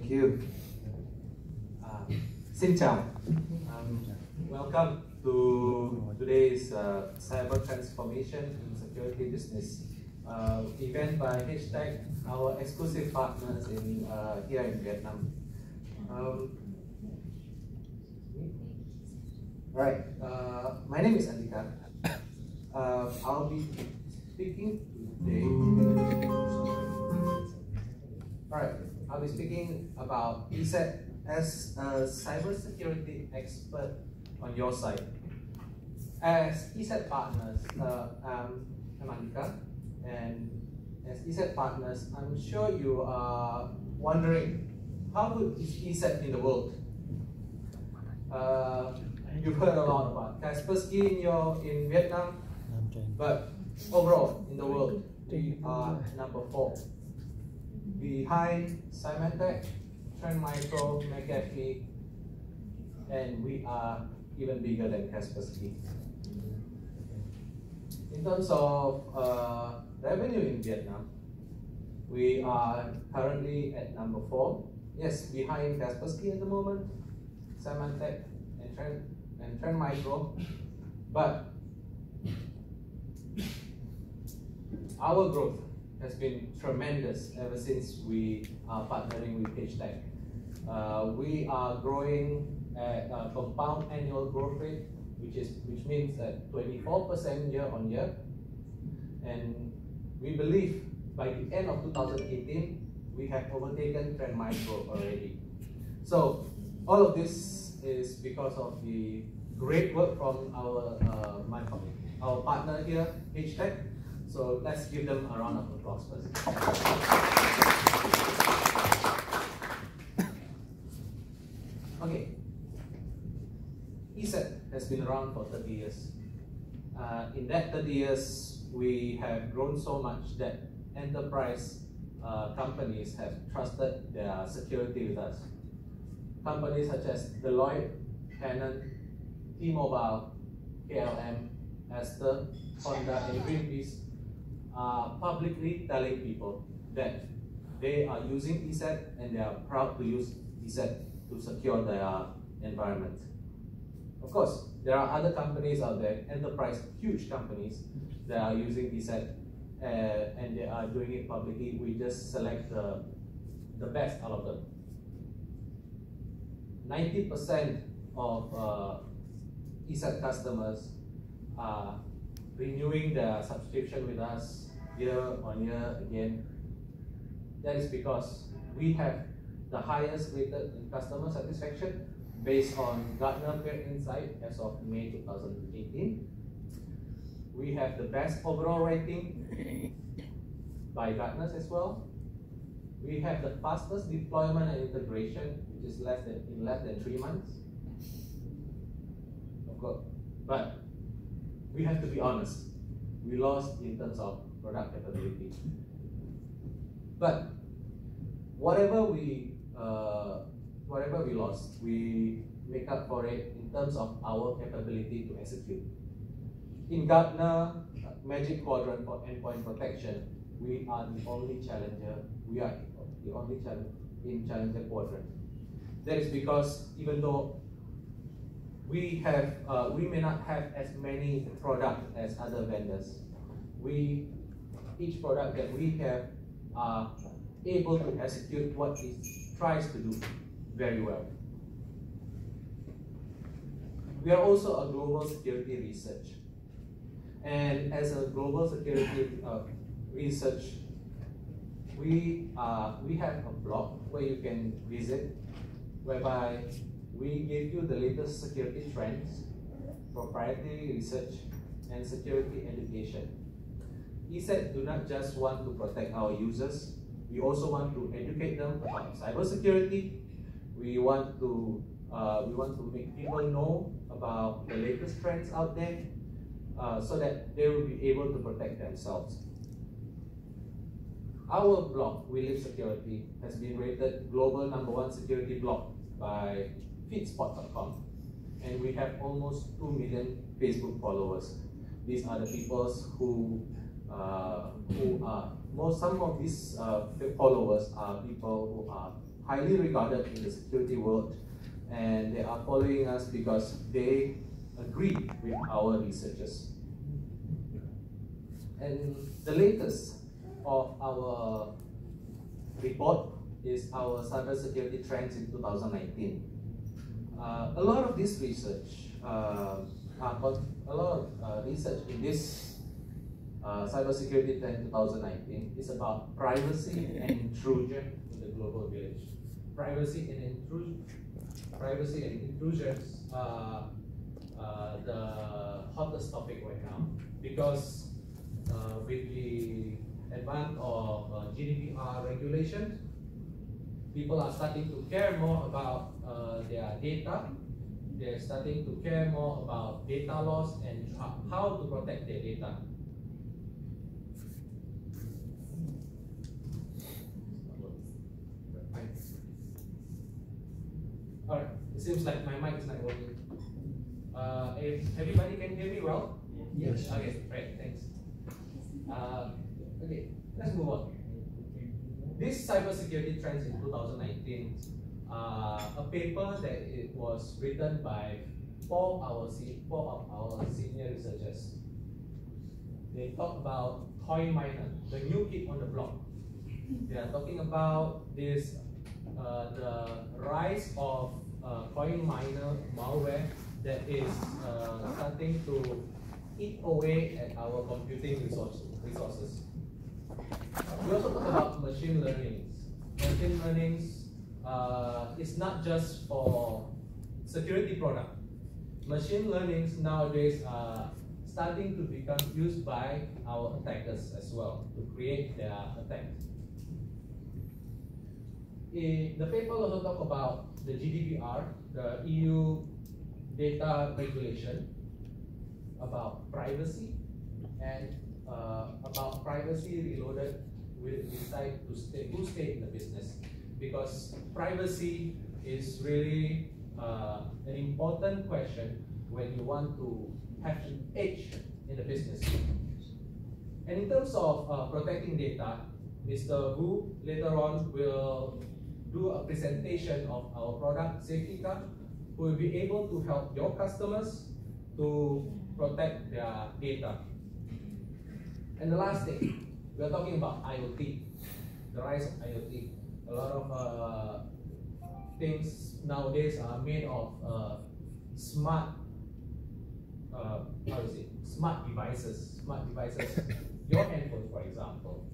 Thank you. Xin chào. Welcome to today's Cyber Transformation in Security Business event by Hashtag, our exclusive partners here in Vietnam. Right. My name is Andika. I'll be speaking today. Alright, I'll be speaking about ESET as a cybersecurity expert on your side. As ESET partners, I'm Andika, and as ESET partners, I'm sure you are wondering how good is ESET in the world. You've heard a lot about Kaspersky in Vietnam, but overall in the world, we are number 4. Behind Symantec, Trend Micro, McAfee, and we are even bigger than Kaspersky. In terms of revenue in Vietnam, we are currently at number 4. Yes, behind Kaspersky at the moment, Symantec and Trend Micro, but our growth has been tremendous ever since we are partnering with Hashtag. We are growing at a compound annual growth rate, which means that 24% year on year, and we believe by the end of 2018 we have overtaken Trend Micro already. So all of this is because of the great work from our partner here, Hashtag. So let's give them a round of applause first. Okay, ESET has been around for 30 years. In that 30 years, we have grown so much that enterprise companies have trusted their security with us. Companies such as Deloitte, Canon, T-Mobile, KLM, Aster, Honda, and Greenpeace are publicly telling people that they are using ESET and they are proud to use ESET to secure their environment. Of course, there are other companies out there, enterprise, huge companies, that are using ESET and they are doing it publicly. We just select the best out of them. 90% of ESET customers are renewing their subscription with us year on year again. That is because we have the highest rated in customer satisfaction based on Gartner Peer Insight as of May 2018. We have the best overall rating by Gartner as well. We have the fastest deployment and integration, which is in less than 3 months. Of course, but we have to be honest. We lost in terms of product capability. But whatever we lost, we make up for it in terms of our capability to execute. In Gartner Magic Quadrant for Endpoint Protection, we are the only challenger. We are the only challenger in Challenger Quadrant. That is because even though we may not have as many products as other vendors, each product that we have are able to execute what it tries to do very well. We are also a global security research, and as a global security research, we have a blog where you can visit, whereby we give you the latest security trends, proprietary research, and security education. ESET do not just want to protect our users, we also want to educate them about cybersecurity. We want to make people know about the latest trends out there so that they will be able to protect themselves. Our blog, We Live Security, has been rated global #1 security blog by feedspot.com, and we have almost 2 million Facebook followers. These are the people some of these followers are people who are highly regarded in the security world, and they are following us because they agree with our researchers. And the latest of our report is our cybersecurity trends in 2019. A lot of this research, research in this cybersecurity trend 2019 is about privacy and intrusion in the global village. Privacy and intrusions are the hottest topic right now, because with the advent of GDPR regulations, people are starting to care more about their data. They're starting to care more about data loss and how to protect their data. Alright, it seems like my mic is not working. If everybody can hear me well? Yes. Okay, great, thanks. Okay, let's move on. This cybersecurity trends in 2019, a paper that it was written by four of our senior researchers. They talk about coin miner, the new kid on the block. They are talking about this, the rise of coin miner malware that is starting to eat away at our computing resources. We also talk about machine learning. Machine learning is not just for security product. Machine learning nowadays are starting to become used by our attackers as well to create their attacks. The paper also talk about the GDPR, the EU data regulation, about privacy, and about privacy reloaded will decide to stay in the business, because privacy is really an important question when you want to have an edge in the business. And in terms of protecting data, Mr. Wu later on will do a presentation of our product, Safetica, who will be able to help your customers to protect their data. And the last thing, we are talking about IoT, the rise of IoT. A lot of things nowadays are made of smart devices. Your handphone, for example,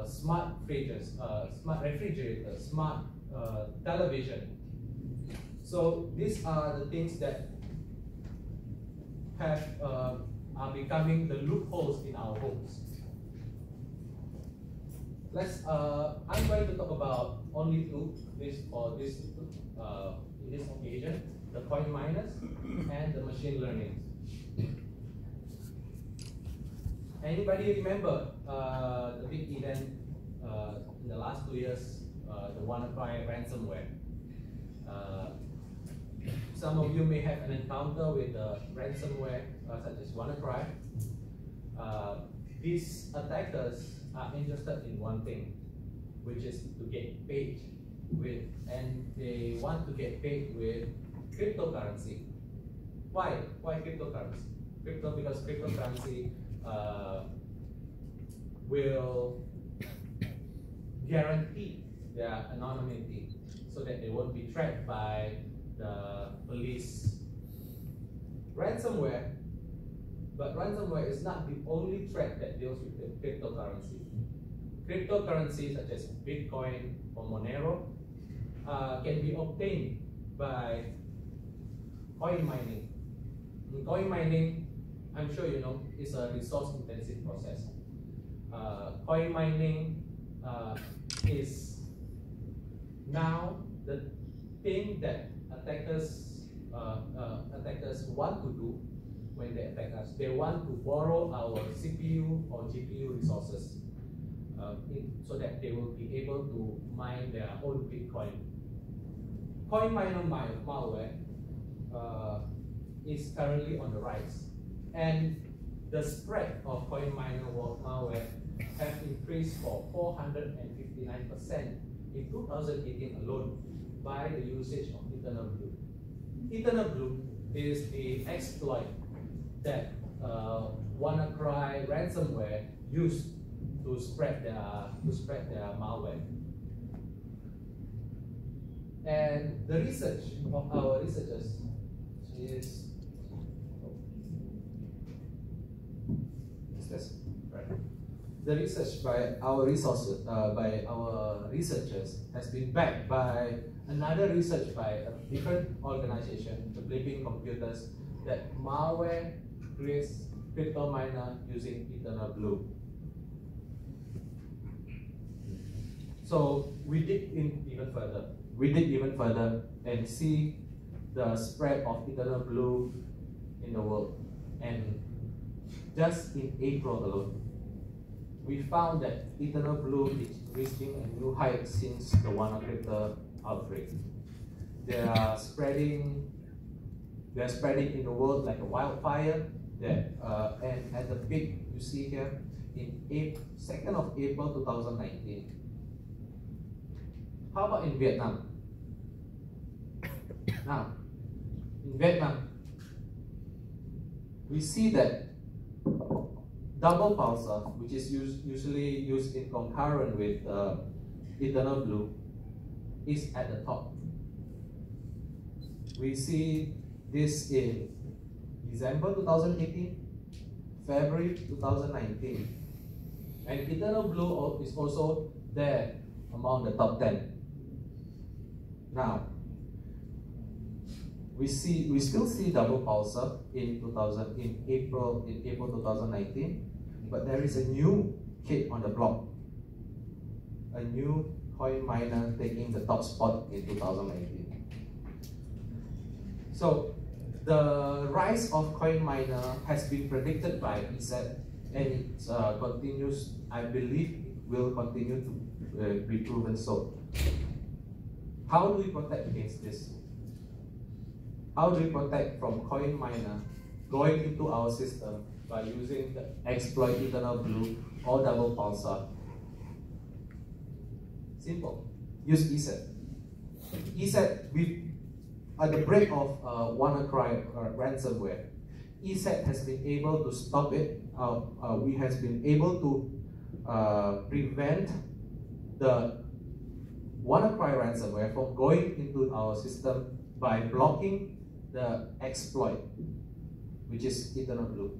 smart fridges, smart refrigerators, smart television. So these are the things that have are becoming the loopholes in our homes. I'm going to talk about only two in this occasion: the coin miners and the machine learning. Anybody remember the big event in the last 2 years, the WannaCry ransomware? Some of you may have an encounter with the ransomware such as WannaCry. These attackers are interested in one thing, which is to get paid with, and they want to get paid with cryptocurrency. Why? Why cryptocurrency? Because cryptocurrency will guarantee their anonymity so that they won't be tracked by the police. Ransomware, but ransomware is not the only threat that deals with the cryptocurrency. Cryptocurrency such as Bitcoin or Monero can be obtained by coin mining. In coin mining, I'm sure you know, is a resource-intensive process. Coin mining is now the thing that attackers want to do when they attack us. They want to borrow our CPU or GPU resources so that they will be able to mine their own Bitcoin. Coin miner malware is currently on the rise, and the spread of coin miner malware have increased for 459% in 2018 alone by the usage of Eternal Blue. Eternal Blue is the exploit that WannaCry ransomware used to spread their malware. And the research of our researchers is right. The research by our researchers has been backed by another research by a different organization, the Blipping Computers, that malware creates crypto miner using Eternal Blue. So we dig even further. We dig even further and see the spread of Eternal Blue in the world. And just in April alone, we found that Eternal Blue is reaching a new height since the WannaCrypto outbreak. They are spreading in the world like a wildfire. And at the peak, you see here, in 2nd of April 2019. How about in Vietnam? Now, in Vietnam, we see that double pulsar, which is usually used in concurrent with Eternal Blue, is at the top. We see this in December 2018, February 2019, and Eternal Blue is also there among the top 10. Now, we still see double pulsar in April 2019, but there is a new kid on the block, a new coin miner taking the top spot in 2019. So the rise of coin miner has been predicted by ESET, and it continues. I believe it will continue to be proven so. How do we protect against this? How do we protect from coin miner going into our system by using the exploit Eternal Blue or double pulsar? Simple. Use ESET. ESET, at the break of WannaCry ransomware, ESET has been able to stop it. We has been able to prevent the WannaCry ransomware from going into our system by blocking the exploit, which is Eternal Blue.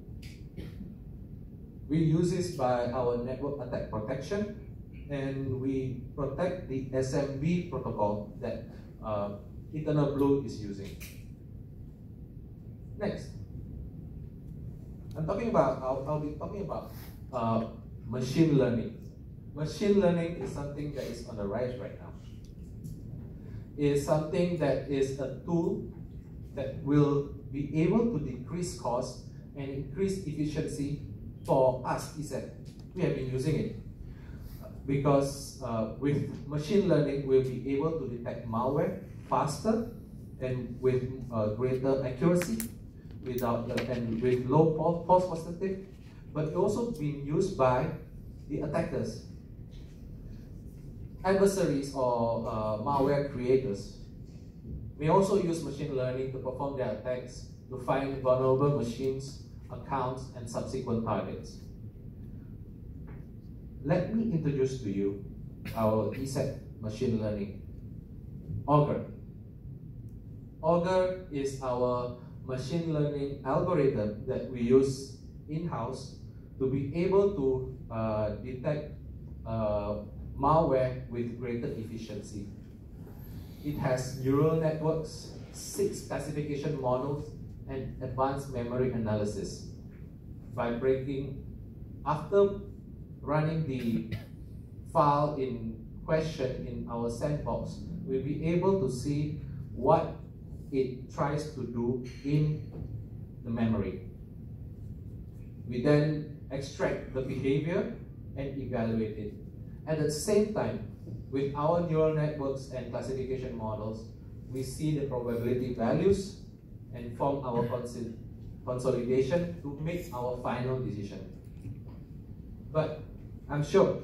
We use this by our network attack protection, and we protect the SMB protocol that Eternal Blue is using. Next, I'll be talking about machine learning. Machine learning is something that is on the rise right now. It is something that is a tool that will be able to decrease cost and increase efficiency for us, ESET. We have been using it because with machine learning, we'll be able to detect malware faster and with greater accuracy and with low false positive, but it also being used by the attackers. Adversaries or malware creators may also use machine learning to perform their attacks to find vulnerable machines, accounts, and subsequent targets. Let me introduce to you our ESET machine learning. Augur. Augur is our machine learning algorithm that we use in-house to be able to detect malware with greater efficiency. It has neural networks, 6 classification models, and advanced memory analysis. After running the file in question in our sandbox, we'll be able to see what it tries to do in the memory. We then extract the behavior and evaluate it. At the same time, with our neural networks and classification models, we see the probability values and form our consolidation to make our final decision. But I'm sure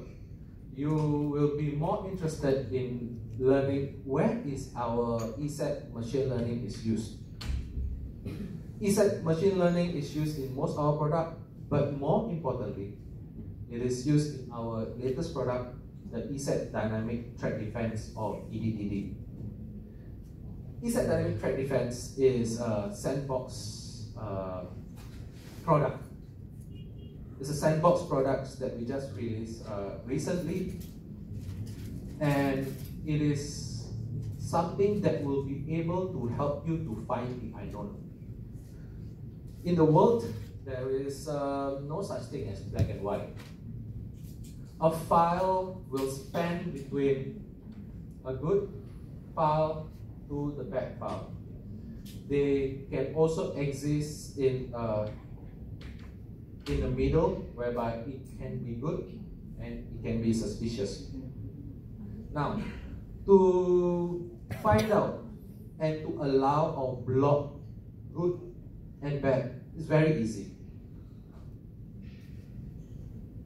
you will be more interested in learning where is our ESET machine learning is used. ESET machine learning is used in most of our product, but more importantly, it is used in our latest product, the ESET Dynamic Threat Defense, or EDTD. ESET Dynamic Threat Defense is a sandbox product. It's a sandbox product that we just released recently, and it is something that will be able to help you to find the unknown. In the world, there is no such thing as black and white. A file will span between a good file to the bad file. They can also exist in the middle, whereby it can be good and it can be suspicious. Now, to find out and to allow or block good and bad is very easy.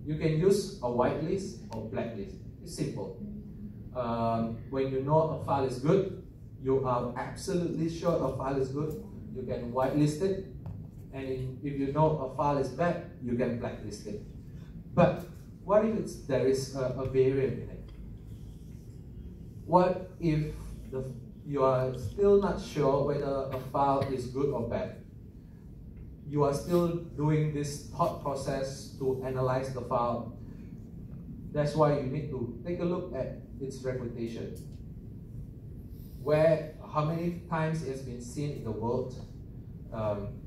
You can use a whitelist or blacklist. It's simple. When you know a file is good, you are absolutely sure a file is good, you can whitelist it. And if you know a file is bad, you can blacklist it. But what if there is a variant in it? What if you are still not sure whether a file is good or bad? You are still doing this thought process to analyze the file. That's why you need to take a look at its reputation. How many times it has been seen in the world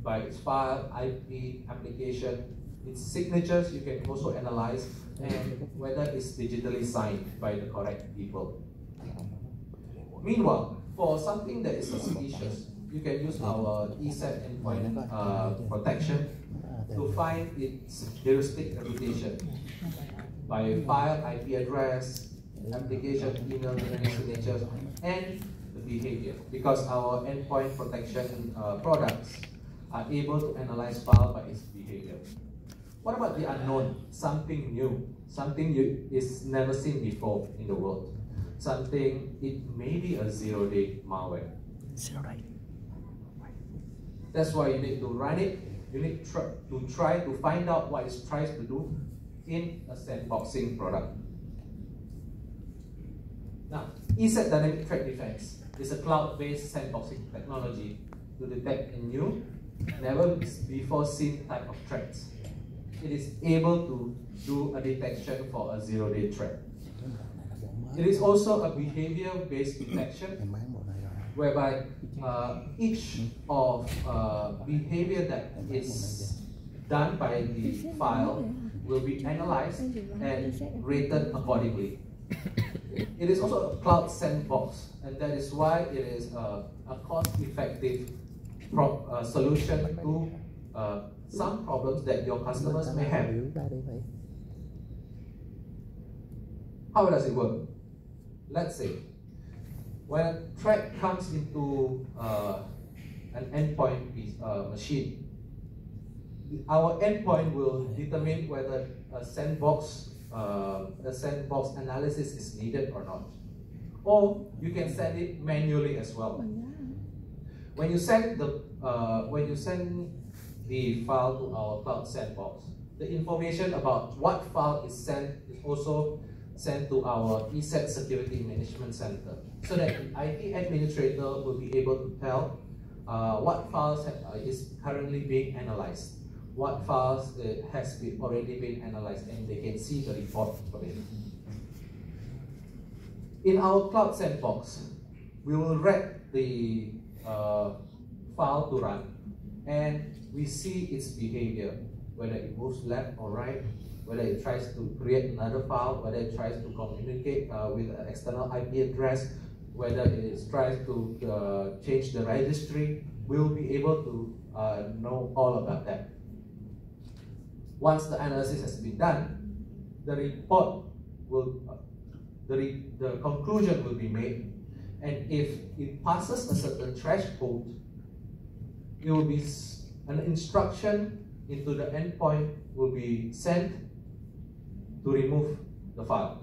by its file, IP, application, its signatures you can also analyze, and whether it's digitally signed by the correct people. Meanwhile, for something that is suspicious, you can use our ESET endpoint protection to find its heuristic reputation by file, IP address, application, email, signatures, and the behavior. Because our endpoint protection products are able to analyze file by its behavior. What about the unknown? Something new, something is never seen before in the world. Something, it may be a zero-day malware. Zero-day. That's why you need to run it. You need to try to find out what it tries to do in a sandboxing product. Now, ESET Dynamic Threat Defense is a cloud-based sandboxing technology to detect a new, never before seen type of threats. It is able to do a detection for a zero-day threat. It is also a behavior-based detection, whereby each of behavior that is done by the file will be analyzed and rated accordingly. It is also a cloud sandbox, and that is why it is a cost-effective solution to some problems that your customers may have. How does it work? Let's say, when a threat comes into an endpoint machine, our endpoint will determine whether a sandbox analysis is needed or not. Or you can send it manually as well. When you send the file to our cloud sandbox, the information about what file is sent is also sent to our ESET Security Management Center, so that the IT administrator will be able to tell what files is currently being analyzed, what files has already been analyzed, and they can see the report for it. In our cloud sandbox, we will read the file to run, and we see its behavior, whether it moves left or right, whether it tries to create another file, whether it tries to communicate with an external IP address, whether it tries to change the registry. We'll be able to know all about that. Once the analysis has been done, the report will, the conclusion will be made, and if it passes a certain threshold, it will be an instruction into the endpoint will be sent to remove the file.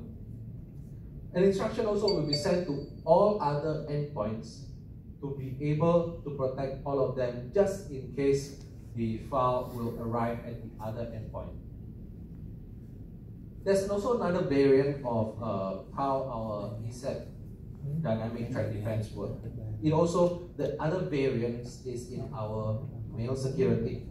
An instruction also will be sent to all other endpoints to be able to protect all of them just in case the file will arrive at the other endpoint. There's also another variant of how our ESET dynamic threat defense works. It also, the other variance is in our mail security.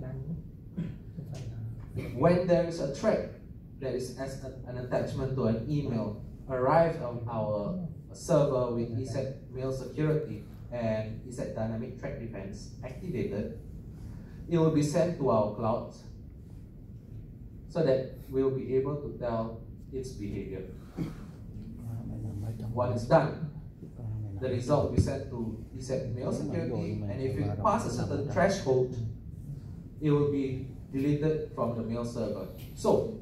When there is a threat that is as an attachment to an email arrives on our server with ESET mail security and ESET dynamic threat defense activated, it will be sent to our cloud so that we'll be able to tell its behavior. Once it's done, the result will be sent to ESET mail security, and if it passes a certain threshold, it will be deleted from the mail server. So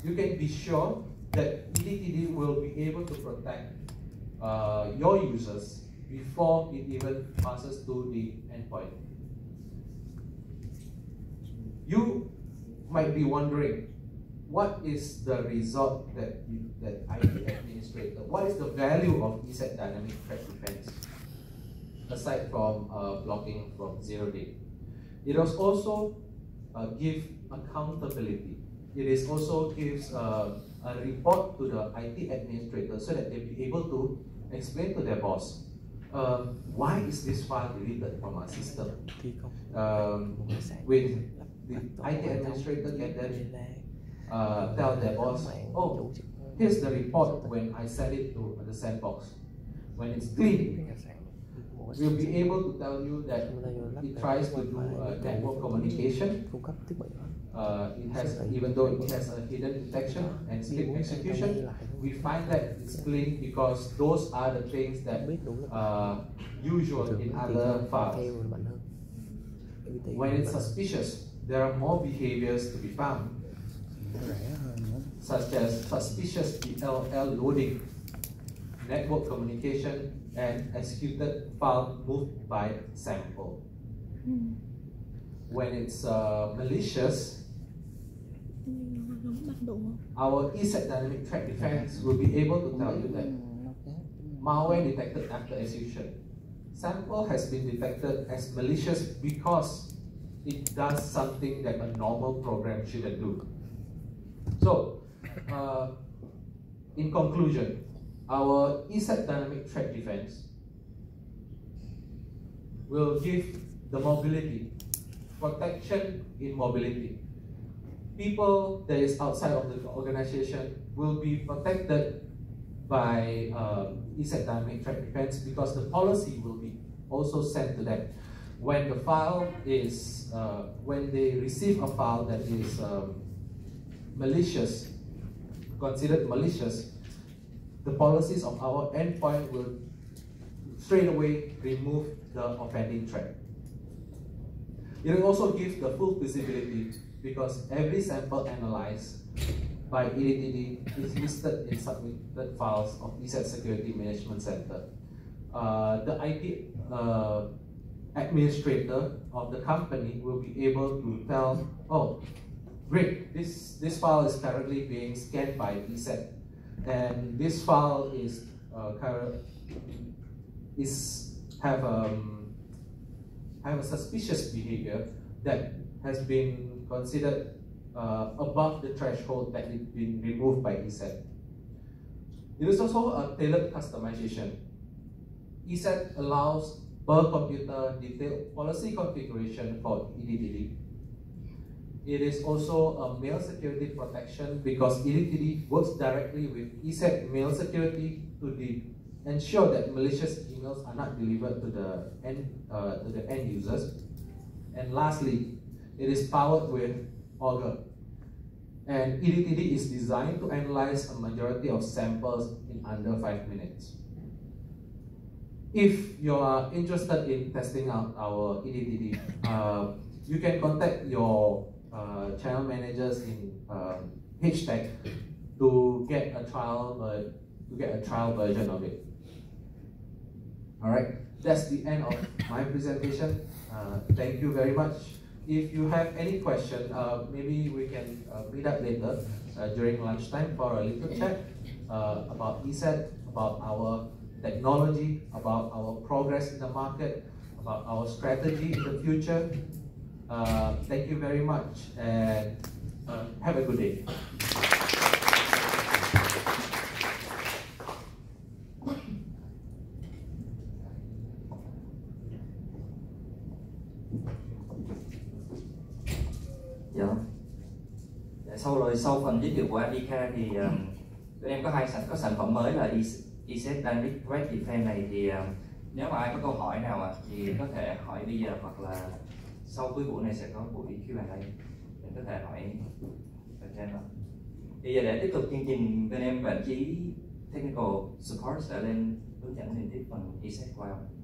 you can be sure that EDTD will be able to protect your users before it even passes to the endpoint. You might be wondering, what is the result that IT administrator, what is the value of ESET dynamic threat defense aside from blocking from 0 day? It also give accountability. It is also gives a report to the IT administrator so that they'll be able to explain to their boss, why is this file deleted from our system? With the IT administrator can then tell their boss, oh, here's the report when I send it to the sandbox. When it's clean, we'll be able to tell you that it tries to do network communication. It has, even though it has a hidden detection and split execution, we find that it's clean because those are the things that are usual in other files. When it's suspicious, there are more behaviors to be found, such as suspicious DLL loading, network communication, and executed file moved by sample. When it's malicious, our ESET dynamic threat defense will be able to tell you that malware detected after execution. Sample has been detected as malicious because it does something that a normal program shouldn't do. So, in conclusion, our ESET dynamic threat defense will give the mobility, protection in mobility. People that is outside of the organization will be protected by ESET dynamic threat defense because the policy will be also sent to them. When the file is, when they receive a file that is malicious, considered malicious, the policies of our endpoint will straight away remove the offending thread. It will also give the full visibility because every sample analyzed by EDTD is listed in submitted files of ESET Security Management Center. The IT administrator of the company will be able to tell, oh, great, this file is currently being scanned by ESET, and this file is have a suspicious behavior that has been considered above the threshold that it's been removed by ESET. It is also a tailored customization. ESET allows per computer detailed policy configuration for EDTD. It is also a mail security protection because EDTD works directly with ESET mail security to ensure that malicious emails are not delivered to the end users. And lastly, it is powered with Augur. And EDTD is designed to analyze a majority of samples in under 5 minutes. If you are interested in testing out our EDTD, you can contact your channel managers in HTech to get a trial version of it. All right, that's the end of my presentation. Thank you very much. If you have any question, maybe we can meet up later during lunchtime for a little chat. about ESET, about our technology, about our progress in the market, about our strategy in the future. Thank you very much and have a good day. Sau phần giới thiệu của Safetica thì tụi em có sản phẩm mới là ESET Direct Defense này. Thì nếu mà ai có câu hỏi nào thì có thể hỏi bây giờ, hoặc là sau cuối buổi này sẽ có buổi Q&A, mình có thể hỏi bên em. Bây giờ để tiếp tục chương trình, bên em bạn chí Technical Support sẽ lên hướng dẫn liên tiếp phần ESET Cloud.